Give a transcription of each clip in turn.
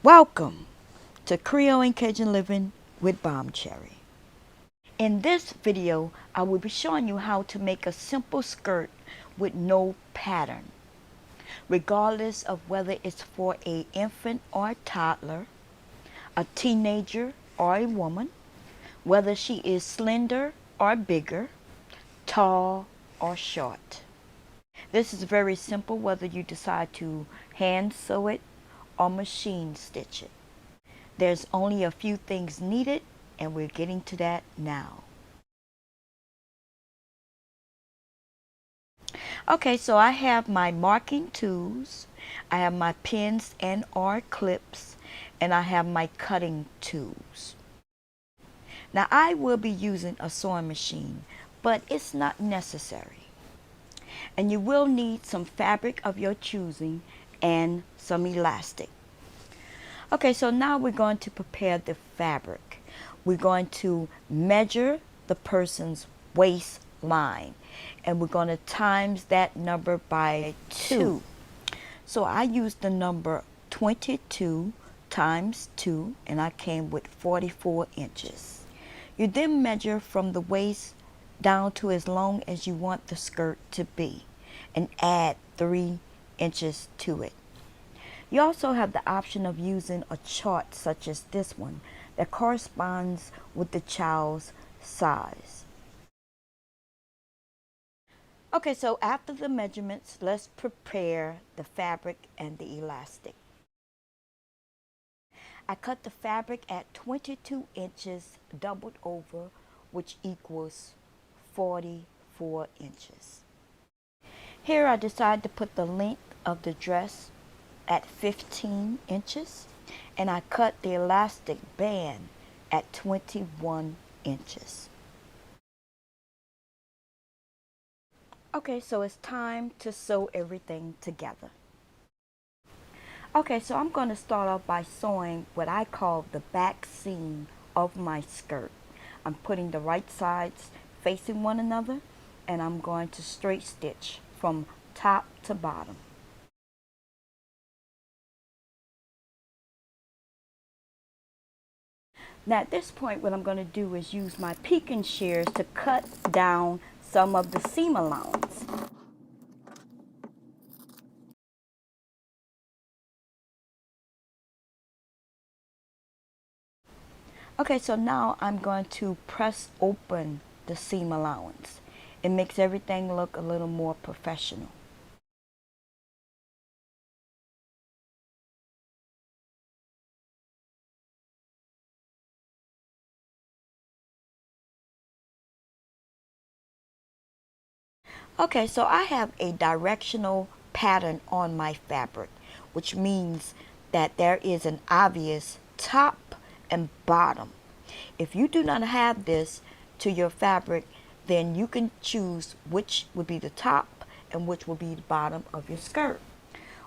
Welcome to Creole and Cajun Living with Bomb Cherry. In this video, I will be showing you how to make a simple skirt with no pattern, regardless of whether it's for an infant or a toddler, a teenager or a woman, whether she is slender or bigger, tall or short. This is very simple whether you decide to hand sew it or machine stitch it. There's only a few things needed, and we're getting to that now. Okay, so I have my marking tools, I have my pins and or clips, and I have my cutting tools. Now I will be using a sewing machine, but it's not necessary. And you will need some fabric of your choosing and some elastic. Okay, so now we're going to prepare the fabric. We're going to measure the person's waistline, and we're going to times that number by 2. So I used the number 22 times 2, and I came with 44 inches. You then measure from the waist down to as long as you want the skirt to be, and add 3 inches to it. You also have the option of using a chart such as this one that corresponds with the child's size. Okay, so after the measurements, let's prepare the fabric and the elastic. I cut the fabric at 22 inches doubled over, which equals 44 inches. Here I decided to put the length of the dress at 15 inches, and I cut the elastic band at 21 inches. Okay, so it's time to sew everything together. Okay, so I'm going to start off by sewing what I call the back seam of my skirt. I'm putting the right sides facing one another, and I'm going to straight stitch from top to bottom. Now at this point, what I'm going to do is use my picking shears to cut down some of the seam allowance. Okay, so now I'm going to press open the seam allowance. It makes everything look a little more professional. Okay, so I have a directional pattern on my fabric, which means that there is an obvious top and bottom. If you do not have this to your fabric, then you can choose which would be the top and which will be the bottom of your skirt.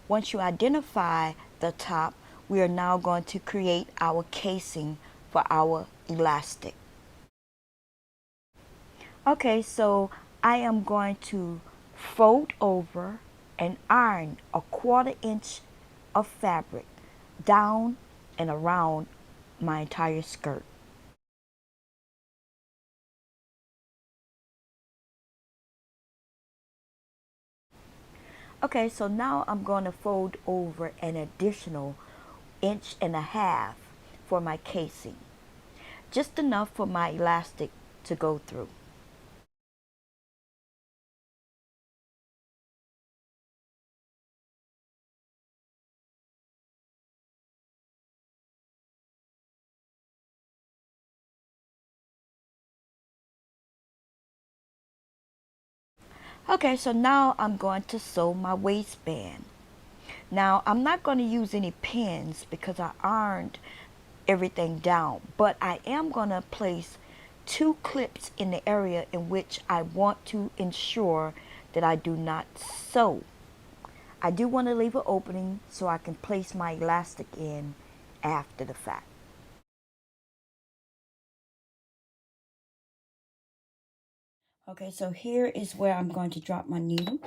Once you identify the top, we are now going to create our casing for our elastic. Okay, so I am going to fold over and iron a 1/4 inch of fabric down and around my entire skirt. Okay, so now I'm going to fold over an additional 1.5 inches for my casing, just enough for my elastic to go through. Okay, so now I'm going to sew my waistband. Now I'm not going to use any pins because I ironed everything down, but I am going to place 2 clips in the area in which I want to ensure that I do not sew. I do want to leave an opening so I can place my elastic in after the fact. Okay, so here is where I'm going to drop my needle,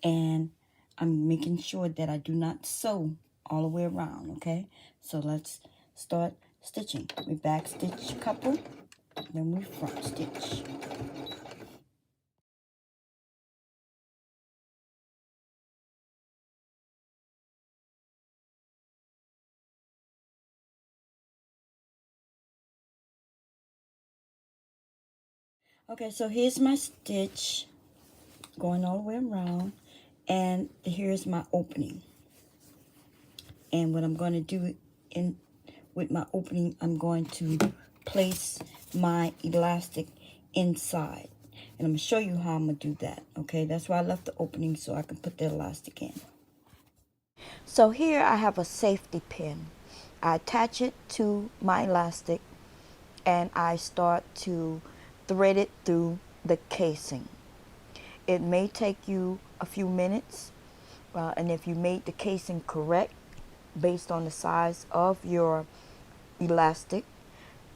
and I'm making sure that I do not sew all the way around, okay? So let's start stitching. We back stitch a couple, then we front stitch. Okay, so here's my stitch going all the way around, and here's my opening. And what I'm going to do with my opening, I'm going to place my elastic inside. And I'm going to show you how I'm going to do that, okay? That's why I left the opening, so I can put the elastic in. So here I have a safety pin. I attach it to my elastic, and I start to thread it through the casing. It may take you a few minutes, and if you made the casing correct based on the size of your elastic,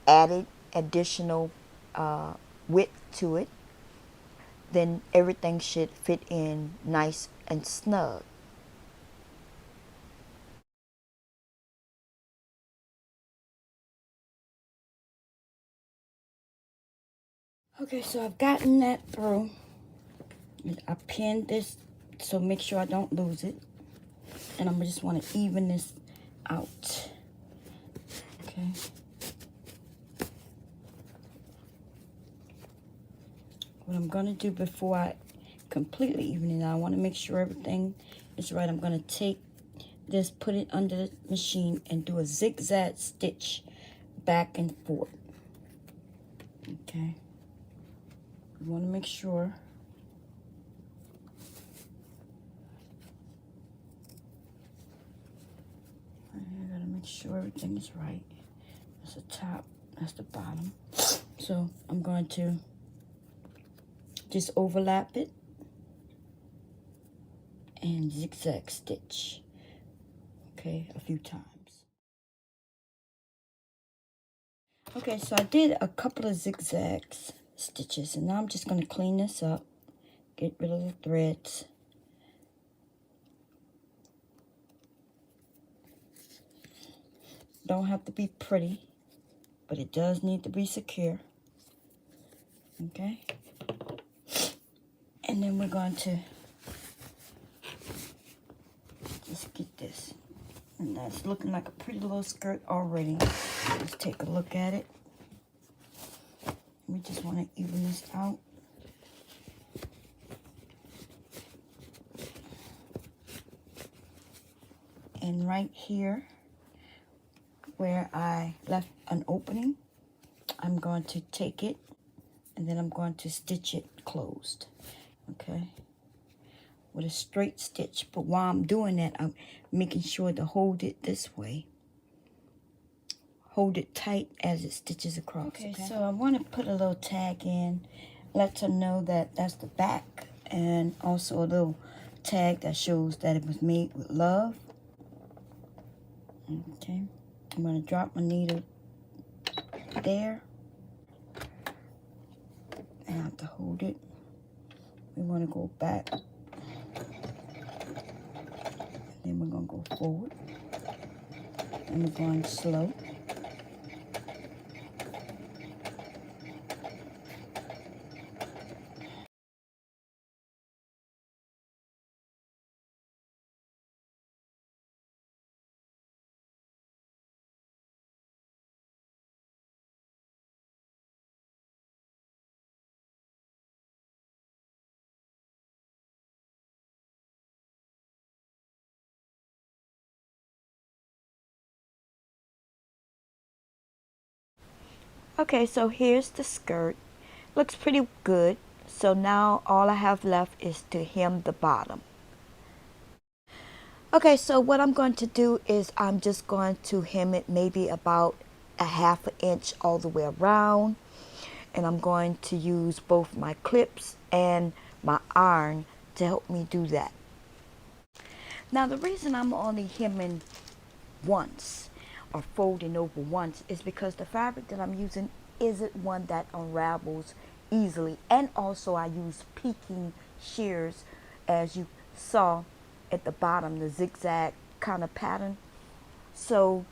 added additional width to it, then everything should fit in nice and snug. Okay, so I've gotten that through. I pinned this, so make sure I don't lose it. And I just want to even this out. Okay. What I'm going to do before I completely even it out, I want to make sure everything is right. I'm going to take this, put it under the machine, and do a zigzag stitch back and forth. Okay. You want to make sure I gotta make sure everything is right. That's the top, that's the bottom. So I'm going to just overlap it and zigzag stitch, okay, a few times. Okay, so I did a couple of zigzags stitches, and now I'm just going to clean this up, get rid of the threads. Don't have to be pretty, but it does need to be secure. Okay, and then we're going to just get this, and that's looking like a pretty little skirt already. Let's take a look at it. We just want to even this out. And right here, where I left an opening, I'm going to take it, and then I'm going to stitch it closed, okay, with a straight stitch. But while I'm doing that, I'm making sure to hold it this way. Hold it tight as it stitches across. Okay, so I want to put a little tag in, let her know that that's the back, and also a little tag that shows that it was made with love. Okay, I'm going to drop my needle there, and I have to hold it. We want to go back, then we're going to go forward, and we're going slow. Okay, so here's the skirt. Looks pretty good. So now all I have left is to hem the bottom. Okay, so what I'm going to do is I'm just going to hem it maybe about a ½ inch all the way around. And I'm going to use both my clips and my iron to help me do that. Now the reason I'm only hemming once or folding over once is because the fabric that I'm using isn't one that unravels easily, and also I use peaking shears, as you saw at the bottom, the zigzag kind of pattern. So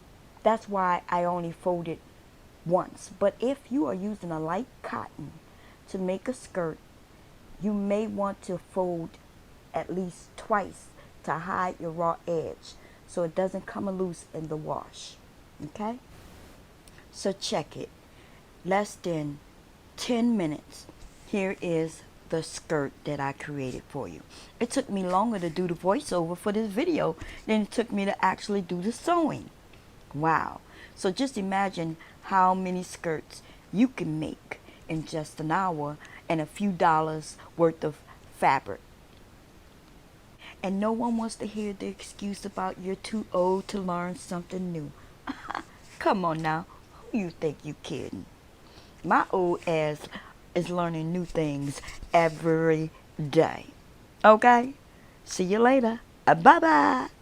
that's why I only folded once. But if you are using a light cotton to make a skirt, you may want to fold at least twice to hide your raw edge so it doesn't come loose in the wash. Okay? So check it. Less than 10 minutes. Here is the skirt that I created for you. It took me longer to do the voiceover for this video than it took me to actually do the sewing. Wow. So just imagine how many skirts you can make in just an hour and a few dollars worth of fabric. And no one wants to hear the excuse about you're too old to learn something new. Come on now. Who you think you kidding? My old ass is learning new things every day. Okay? See you later. Bye-bye.